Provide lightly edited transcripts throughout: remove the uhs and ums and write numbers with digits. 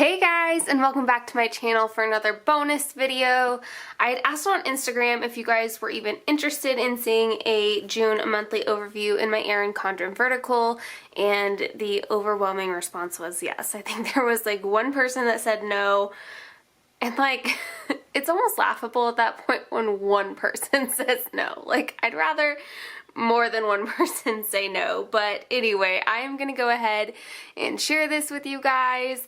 Hey guys, and welcome back to my channel for another bonus video. I had asked on Instagram if you guys were even interested in seeing a June monthly overview in my Erin Condren vertical, and the overwhelming response was yes. I think there was like one person that said no, and like it's almost laughable at that point when one person says no. Like, I'd rather more than one person say no. But anyway, I am gonna go ahead and share this with you guys.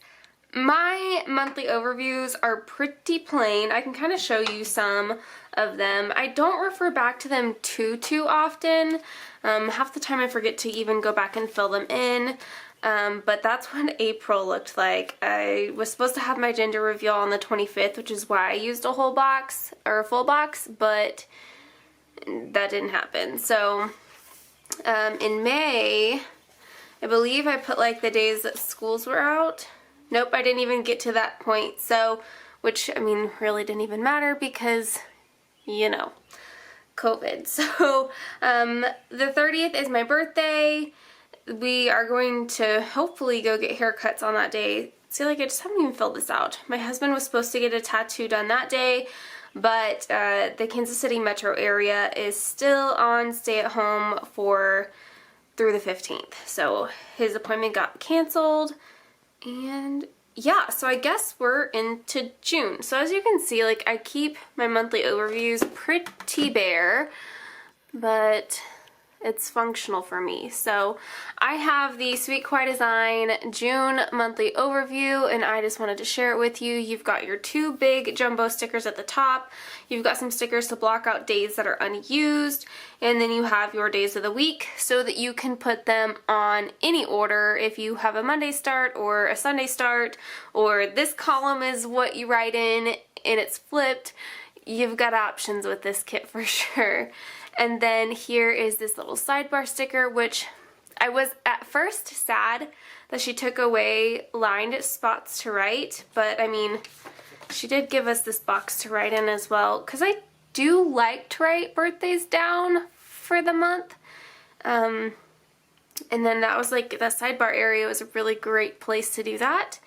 My monthly overviews are pretty plain. I can kind of show you some of them. I don't refer back to them too often. Half the time I forget to even go back and fill them in. But that's what April looked like. I was supposed to have my gender reveal on the 25th, which is why I used a whole box, or a full box, but that didn't happen. So in May, I believe I put like the days that schools were out. Nope, I didn't even get to that point, so, which, I mean, really didn't even matter because, you know, COVID. So, the 30th is my birthday. We are going to hopefully go get haircuts on that day. See, like, I just haven't even filled this out. My husband was supposed to get a tattoo done that day, but the Kansas City metro area is still on stay-at-home through the 15th. So, his appointment got canceled. And yeah, so I guess we're into June. So as you can see, like, I keep my monthly overviews pretty bare, but it's functional for me. So I have the Sweet Kawaii Design June monthly overview, and I just wanted to share it with you. You've got your two big jumbo stickers at the top. You've got some stickers to block out days that are unused, and then you have your days of the week so that you can put them on any order. If you have a Monday start or a Sunday start, or this column is what you write in and it's flipped, you've got options with this kit for sure. And then here is this little sidebar sticker, which I was at first sad that she took away lined spots to write, but I mean, she did give us this box to write in as well, because I do like to write birthdays down for the month. And then that was like, the sidebar area was a really great place to do that.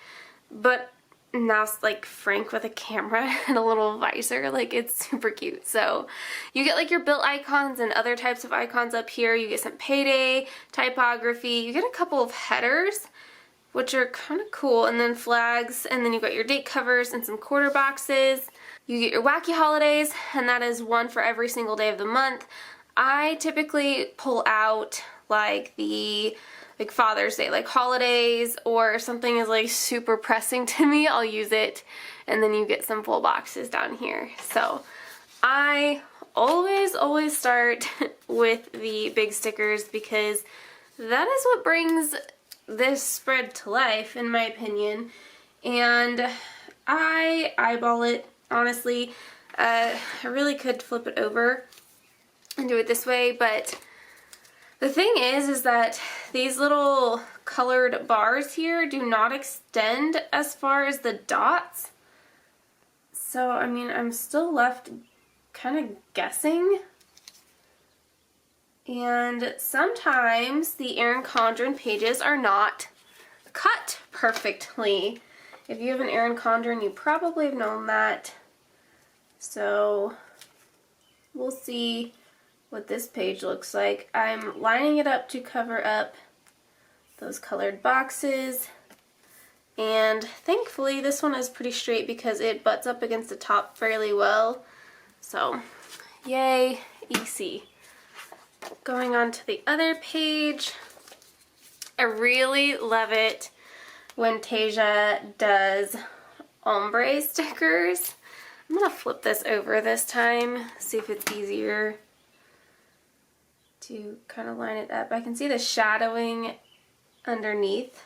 But now it's like Frank with a camera and a little visor, like, it's super cute. So you get like your built icons and other types of icons up here. You get some payday typography, you get a couple of headers, which are kind of cool, and then flags, and then you got your date covers and some quarter boxes. You get your wacky holidays, and that is one for every single day of the month. I typically pull out like Father's Day, like holidays, or if something is like super pressing to me, I'll use it. And then you get some full boxes down here. So I always start with the big stickers, because that is what brings this spread to life, in my opinion. And I eyeball it, honestly. I really could flip it over and do it this way, but the thing is that these little colored bars here do not extend as far as the dots. So, I mean, I'm still left kind of guessing. And sometimes the Erin Condren pages are not cut perfectly. If you have an Erin Condren, you probably have known that. So, we'll see what this page looks like. I'm lining it up to cover up those colored boxes, and thankfully this one is pretty straight because it butts up against the top fairly well. So yay, easy. Going on to the other page, I really love it when Tasia does ombre stickers. I'm gonna flip this over this time, see if it's easier to kind of line it up. I can see the shadowing underneath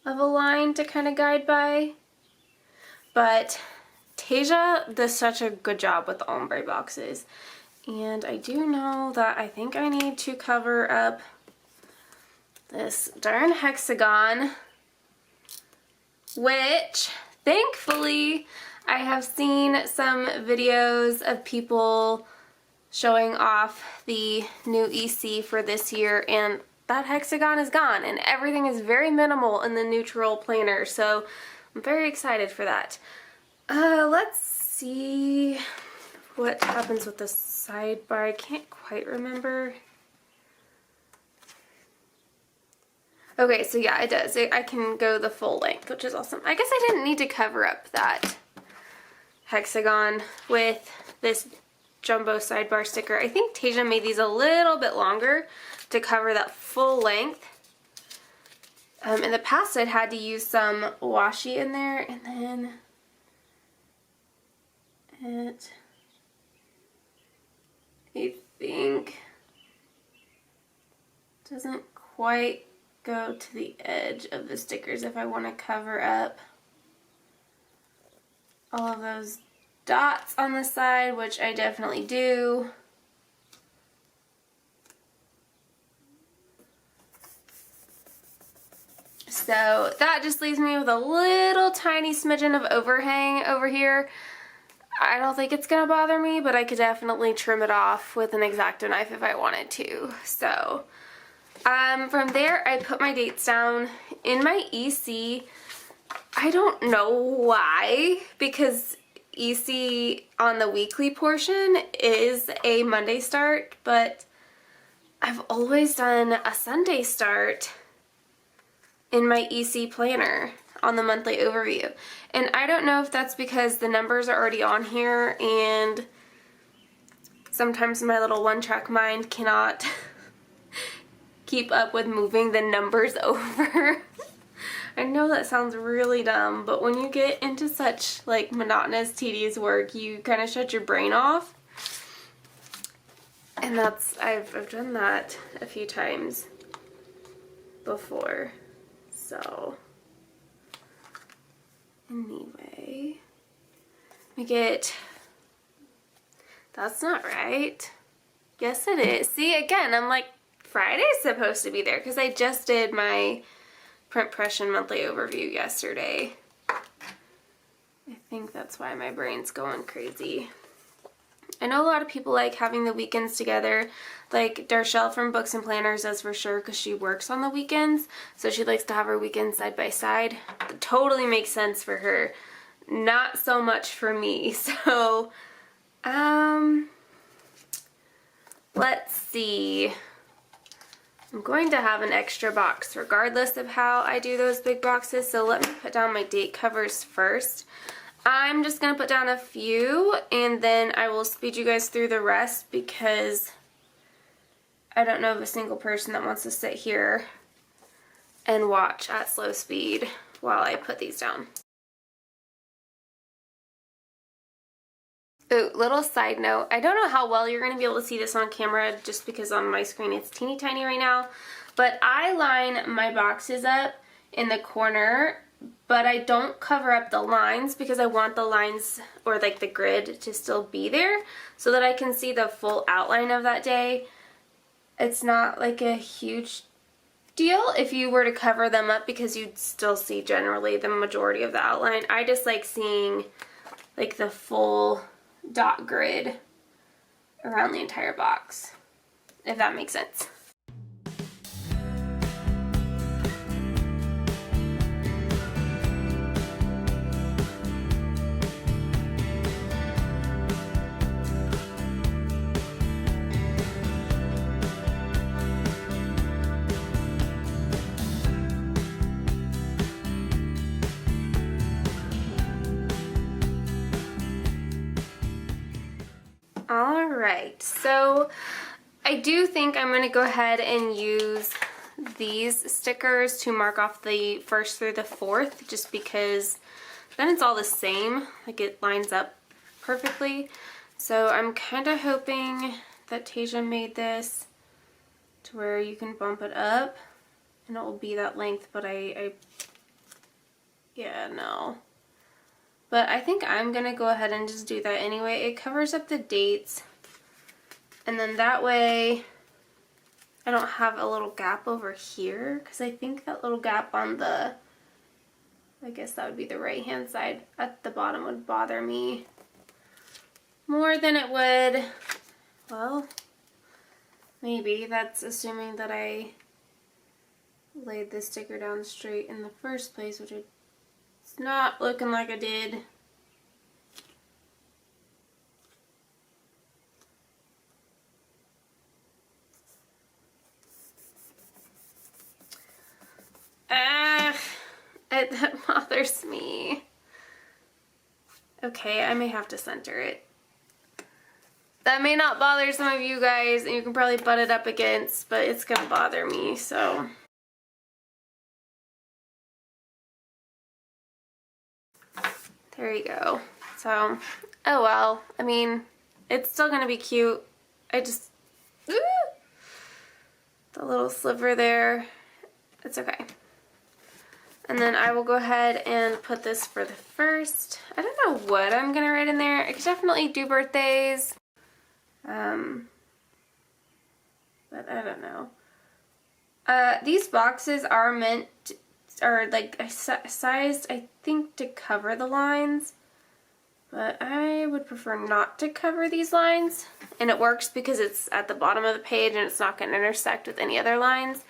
of a line to kind of guide by. But Tasia does such a good job with the ombre boxes. And I do know that I think I need to cover up this darn hexagon, which thankfully I have seen some videos of people showing off the new EC for this year, and that hexagon is gone and everything is very minimal in the neutral planner. So I'm very excited for that. Let's see what happens with the sidebar. I can't quite remember. Okay, so yeah, it does. I can go the full length, which is awesome. I guess I didn't need to cover up that hexagon with this jumbo sidebar sticker. I think Tasia made these a little bit longer to cover that full length. In the past, I'd had to use some washi in there, and then I think doesn't quite go to the edge of the stickers if I want to cover up all of those dots on the side, which I definitely do. So that just leaves me with a little tiny smidgen of overhang over here. I don't think it's gonna bother me, but I could definitely trim it off with an X-Acto knife if I wanted to. So from there, I put my dates down in my EC. I don't know why, because EC on the weekly portion is a Monday start, but I've always done a Sunday start in my EC planner on the monthly overview. And I don't know if that's because the numbers are already on here and sometimes my little one-track mind cannot keep up with moving the numbers over. I know that sounds really dumb, but when you get into such like monotonous, tedious work, you kind of shut your brain off. And that's, I've done that a few times before. So anyway, we get, that's not right. Yes it is. See, again, I'm like, Friday's supposed to be there because I just did my print impression monthly overview yesterday. I think that's why my brain's going crazy. I know a lot of people like having the weekends together. Like Darshelle from Books and Planners does for sure because she works on the weekends. So she likes to have her weekends side by side. It totally makes sense for her. Not so much for me. So, let's see. I'm going to have an extra box regardless of how I do those big boxes. So let me put down my date covers first. I'm just going to put down a few and then I will speed you guys through the rest because I don't know of a single person that wants to sit here and watch at slow speed while I put these down. Ooh, little side note, I don't know how well you're going to be able to see this on camera just because on my screen it's teeny tiny right now, but I line my boxes up in the corner, but I don't cover up the lines because I want the lines or like the grid to still be there so that I can see the full outline of that day. It's not like a huge deal if you were to cover them up because you'd still see generally the majority of the outline. I just like seeing like the full dot grid around the entire box, if that makes sense. Alright, so I do think I'm going to go ahead and use these stickers to mark off the 1st through the 4th just because then it's all the same, like it lines up perfectly. So I'm kind of hoping that Tasia made this to where you can bump it up and it will be that length, but yeah, no. But I think I'm going to go ahead and just do that anyway. It covers up the dates. And then that way I don't have a little gap over here. Because I think that little gap on the, I guess that would be the right hand side at the bottom would bother me more than it would, well, maybe. That's assuming that I laid this sticker down straight in the first place, which it's not looking like I did. That bothers me. Okay, I may have to center it. That may not bother some of you guys, and you can probably butt it up against, but it's gonna bother me, so. There you go. So, oh well. I mean, it's still gonna be cute. I just, the little sliver there, it's okay. And then I will go ahead and put this for the first. I don't know what I'm gonna write in there. I could definitely do birthdays. But I don't know. These boxes are meant, are like sized, I think, to cover the lines. But I would prefer not to cover these lines. And it works because it's at the bottom of the page and it's not going to intersect with any other lines.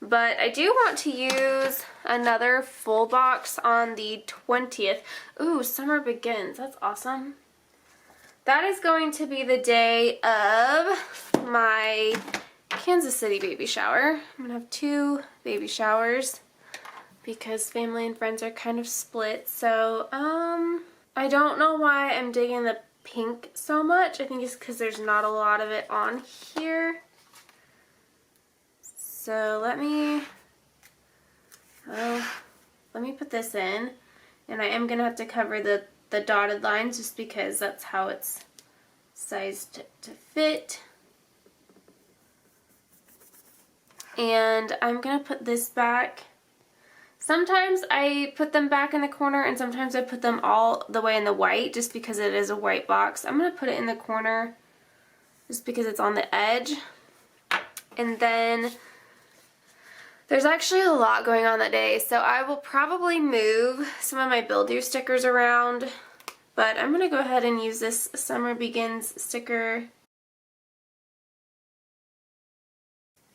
But I do want to use another full box on the 20th. Ooh, summer begins. That's awesome. That is going to be the day of my Kansas City baby shower. I'm going to have 2 baby showers because family and friends are kind of split. So, I don't know why I'm digging the pink so much. I think it's because there's not a lot of it on here. So let me put this in, and I am going to have to cover the dotted lines just because that's how it's sized to fit. And I'm going to put this back. Sometimes I put them back in the corner and sometimes I put them all the way in the white just because it is a white box. I'm going to put it in the corner just because it's on the edge. And then there's actually a lot going on that day, so I will probably move some of my Build You stickers around, but I'm going to go ahead and use this Summer Begins sticker.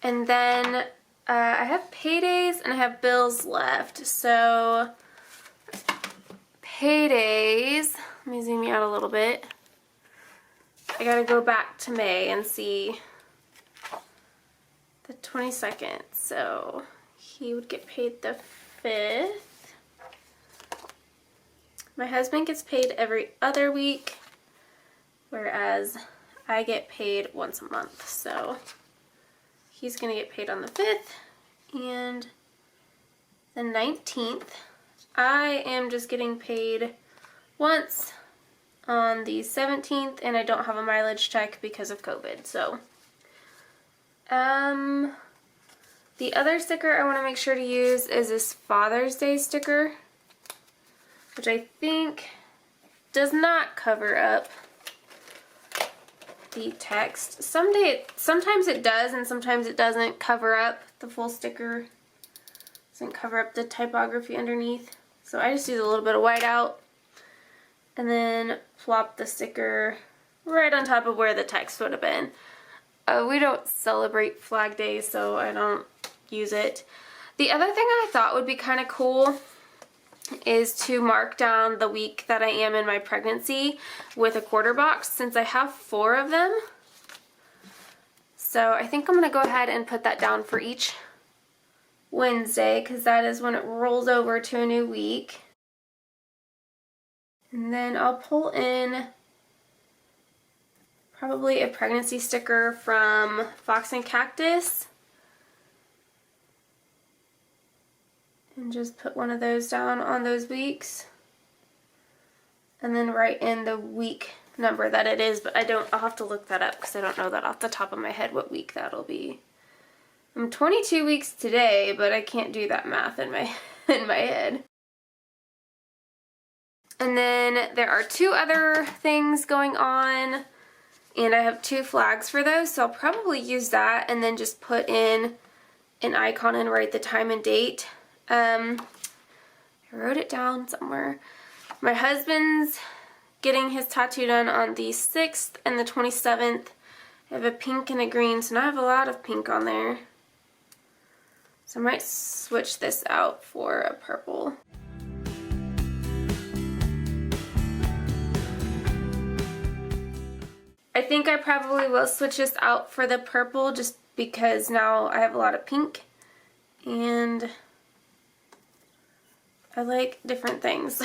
And then I have paydays and I have bills left, so paydays, let me zoom you out a little bit. I gotta go back to May and see the 22nd, so he would get paid the 5th. My husband gets paid every other week, whereas I get paid once a month, so he's gonna get paid on the 5th and the 19th. I am just getting paid once on the 17th, and I don't have a mileage check because of COVID, so the other sticker I want to make sure to use is this Father's Day sticker, which I think does not cover up the text. Sometimes it does and sometimes it doesn't cover up the full sticker. Doesn't cover up the typography underneath. So I just use a little bit of white out and then plop the sticker right on top of where the text would have been. We don't celebrate Flag Day, so I don't use it. The other thing I thought would be kind of cool is to mark down the week that I am in my pregnancy with a quarter box, since I have 4 of them. So I think I'm going to go ahead and put that down for each Wednesday, because that is when it rolls over to a new week. And then I'll pull in probably a pregnancy sticker from Fox and Cactus. And just put one of those down on those weeks. And then write in the week number that it is, but I'll have to look that up because I don't know that off the top of my head what week that'll be. I'm 22 weeks today, but I can't do that math in my head. And then there are 2 other things going on, and I have 2 flags for those, so I'll probably use that and then just put in an icon and write the time and date. I wrote it down somewhere. My husband's getting his tattoo done on the 6th and the 27th. I have a pink and a green, so now I have a lot of pink on there. So I might switch this out for a purple. I think I probably will switch this out for the purple just because now I have a lot of pink and I like different things.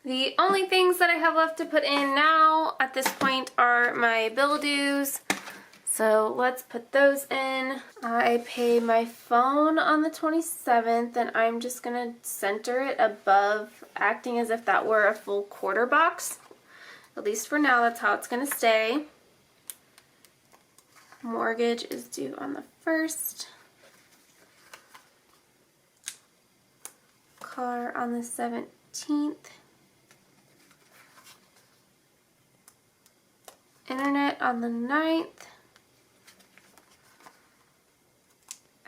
The only things that I have left to put in now at this point are my bill dues. So let's put those in. I pay my phone on the 27th and I'm just gonna center it above, acting as if that were a full quarter box. At least for now, that's how it's gonna stay. Mortgage is due on the 1st. Car on the 17th. Internet on the 9th.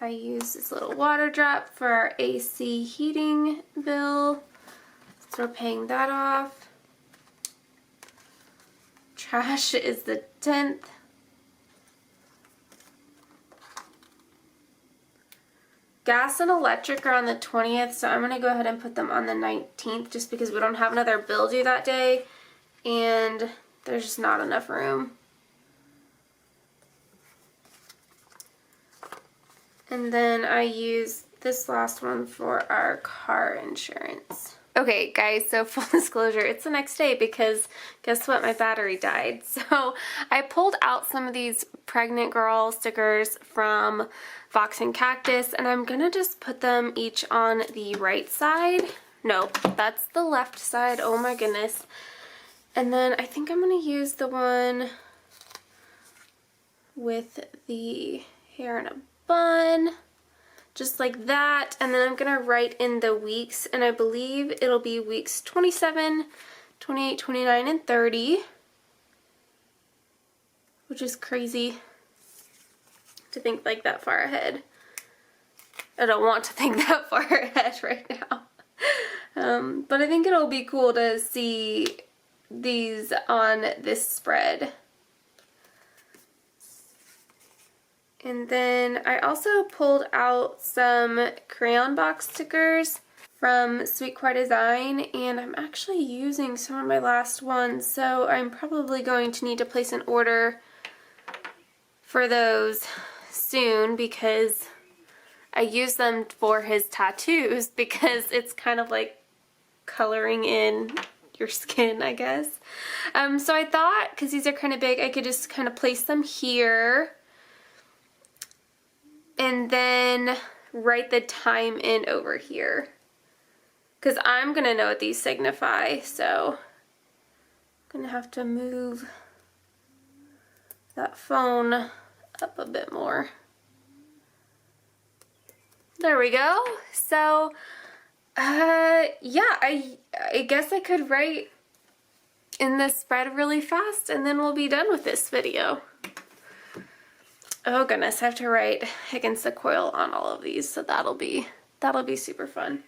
I use this little water drop for our AC heating bill, so we're paying that off. Trash is the 10th. Gas and electric are on the 20th, so I'm going to go ahead and put them on the 19th just because we don't have another bill due that day and there's just not enough room. And then I use this last one for our car insurance. Okay guys, so full disclosure, it's the next day because guess what, my battery died. So I pulled out some of these pregnant girl stickers from Fox and Cactus and I'm gonna just put them each on the right side. Nope, that's the left side, oh my goodness. And then I think I'm gonna use the one with the hair in a bun. Just like that, and then I'm gonna write in the weeks, and I believe it'll be weeks 27, 28, 29, and 30, which is crazy to think like that far ahead. I don't want to think that far ahead right now, but I think it'll be cool to see these on this spread. And then I also pulled out some crayon box stickers from Sweet Kawaii Design, and I'm actually using some of my last ones, so I'm probably going to need to place an order for those soon because I use them for his tattoos because it's kind of like coloring in your skin, I guess. So I thought, because these are kind of big, I could just kind of place them here and then write the time in over here. Because I'm going to know what these signify, so I'm going to have to move that phone up a bit more. There we go. So, yeah, I guess I could write in this spread really fast and then we'll be done with this video. Oh goodness, I have to write against the coil on all of these, so that'll be super fun.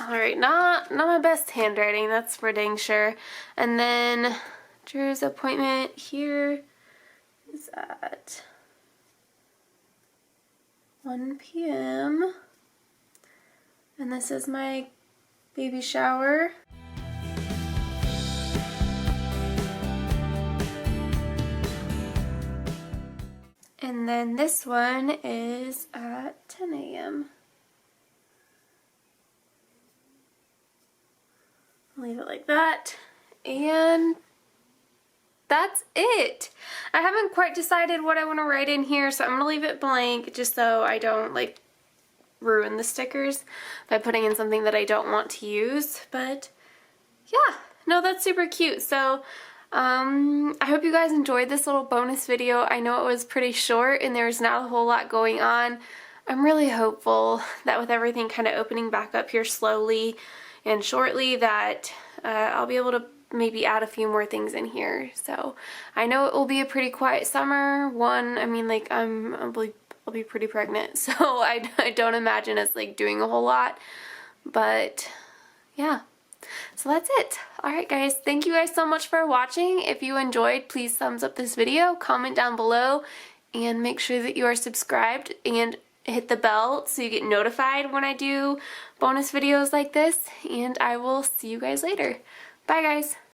Alright, not my best handwriting, that's for dang sure. And then Drew's appointment here is at 1 p.m. And this is my baby shower. And then this one is at 10 a.m. Leave it like that. And that's it. I haven't quite decided what I want to write in here, so I'm going to leave it blank just so I don't like ruin the stickers by putting in something that I don't want to use. But yeah, no, that's super cute. So I hope you guys enjoyed this little bonus video. I know it was pretty short and there's not a whole lot going on. I'm really hopeful that with everything kind of opening back up here slowly and shortly that I'll be able to maybe add a few more things in here. So I know it will be a pretty quiet summer. I mean, like I'm I'll be pretty pregnant, so I don't imagine us like doing a whole lot, but yeah. So that's it. Alright guys, thank you guys so much for watching. If you enjoyed, please thumbs up this video, comment down below, and make sure that you are subscribed and hit the bell so you get notified when I do bonus videos like this, and I will see you guys later. Bye guys!